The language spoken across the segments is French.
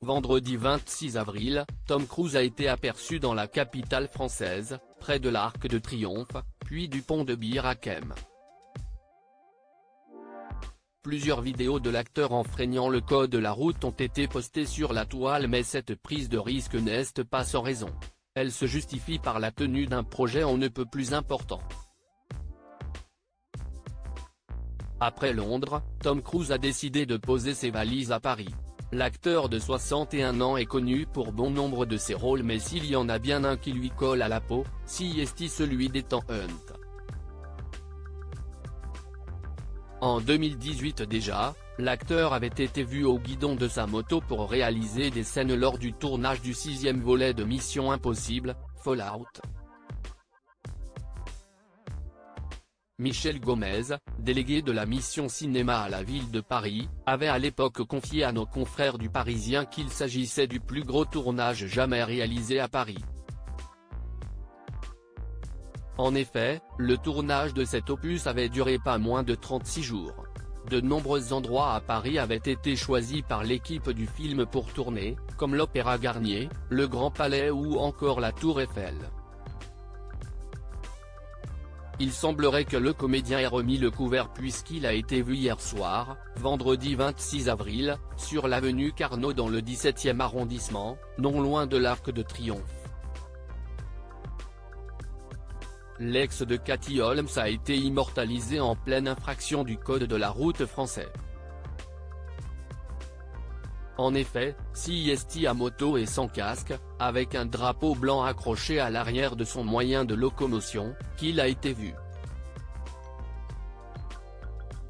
Vendredi 26 avril, Tom Cruise a été aperçu dans la capitale française, près de l'Arc de Triomphe, puis du pont de Bir Hakeim. Plusieurs vidéos de l'acteur enfreignant le code de la route ont été postées sur la toile, mais cette prise de risque n'est pas sans raison. Elle se justifie par la tenue d'un projet on ne peut plus important. Après Londres, Tom Cruise a décidé de poser ses valises à Paris. L'acteur de 61 ans est connu pour bon nombre de ses rôles, mais s'il y en a bien un qui lui colle à la peau, c'est celui d'Ethan Hunt. En 2018 déjà, l'acteur avait été vu au guidon de sa moto pour réaliser des scènes lors du tournage du 6e volet de Mission Impossible, Fallout. Michel Gomez, délégué de la mission cinéma à la ville de Paris, avait à l'époque confié à nos confrères du Parisien qu'il s'agissait du plus gros tournage jamais réalisé à Paris. En effet, le tournage de cet opus avait duré pas moins de 36 jours. De nombreux endroits à Paris avaient été choisis par l'équipe du film pour tourner, comme l'Opéra Garnier, le Grand Palais ou encore la Tour Eiffel. Il semblerait que le comédien ait remis le couvert puisqu'il a été vu hier soir, vendredi 26 avril, sur l'avenue Carnot dans le 17e arrondissement, non loin de l'Arc de Triomphe. L'ex de Katie Holmes a été immortalisé en pleine infraction du code de la route français. En effet, CST à moto et sans casque, avec un drapeau blanc accroché à l'arrière de son moyen de locomotion, qu'il a été vu.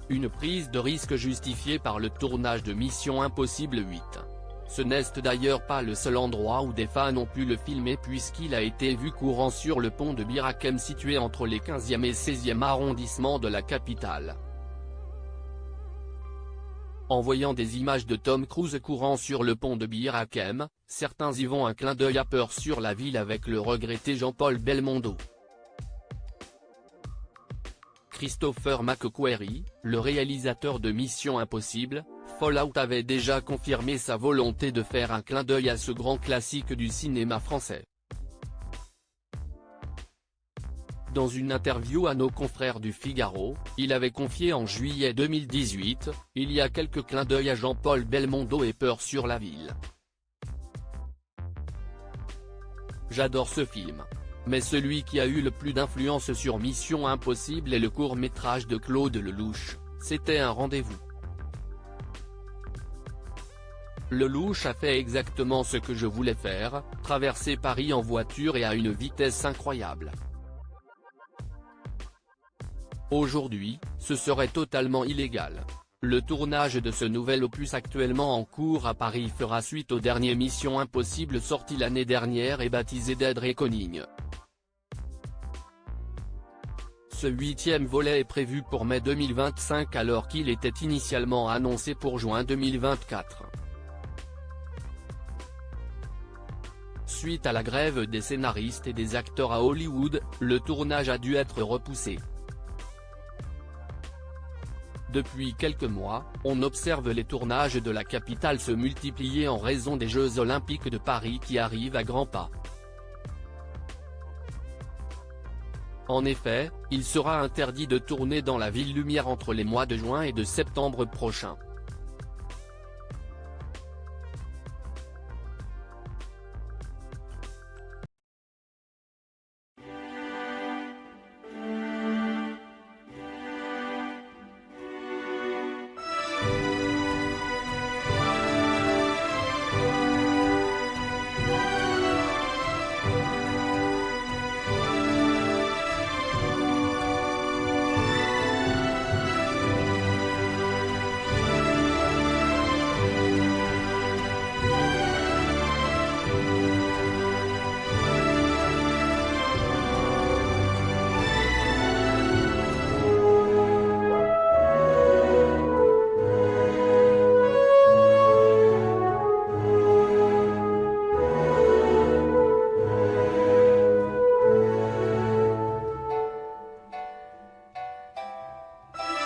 Une prise de risque justifiée par le tournage de Mission Impossible 8. Ce n'est d'ailleurs pas le seul endroit où des fans ont pu le filmer puisqu'il a été vu courant sur le pont de Bir Hakeim situé entre les 15e et 16e arrondissements de la capitale. En voyant des images de Tom Cruise courant sur le pont de Bir Hakeim, certains y vont un clin d'œil à Peur sur la ville avec le regretté Jean-Paul Belmondo. Christopher McQuarrie, le réalisateur de Mission Impossible, Fallout avait déjà confirmé sa volonté de faire un clin d'œil à ce grand classique du cinéma français. Dans une interview à nos confrères du Figaro, il avait confié en juillet 2018, « Il y a quelques clins d'œil à Jean-Paul Belmondo et Peur sur la ville. J'adore ce film. Mais celui qui a eu le plus d'influence sur Mission Impossible est le court-métrage de Claude Lelouch, c'était un rendez-vous. Lelouch a fait exactement ce que je voulais faire, traverser Paris en voiture et à une vitesse incroyable. Aujourd'hui, ce serait totalement illégal. Le tournage de ce nouvel opus actuellement en cours à Paris fera suite au dernier Mission Impossible sorti l'année dernière et baptisé Dead Reckoning. Ce 8e volet est prévu pour mai 2025 alors qu'il était initialement annoncé pour juin 2024. Suite à la grève des scénaristes et des acteurs à Hollywood, le tournage a dû être repoussé. Depuis quelques mois, on observe les tournages de la capitale se multiplier en raison des Jeux Olympiques de Paris qui arrivent à grands pas. En effet, il sera interdit de tourner dans la ville lumière entre les mois de juin et de septembre prochains.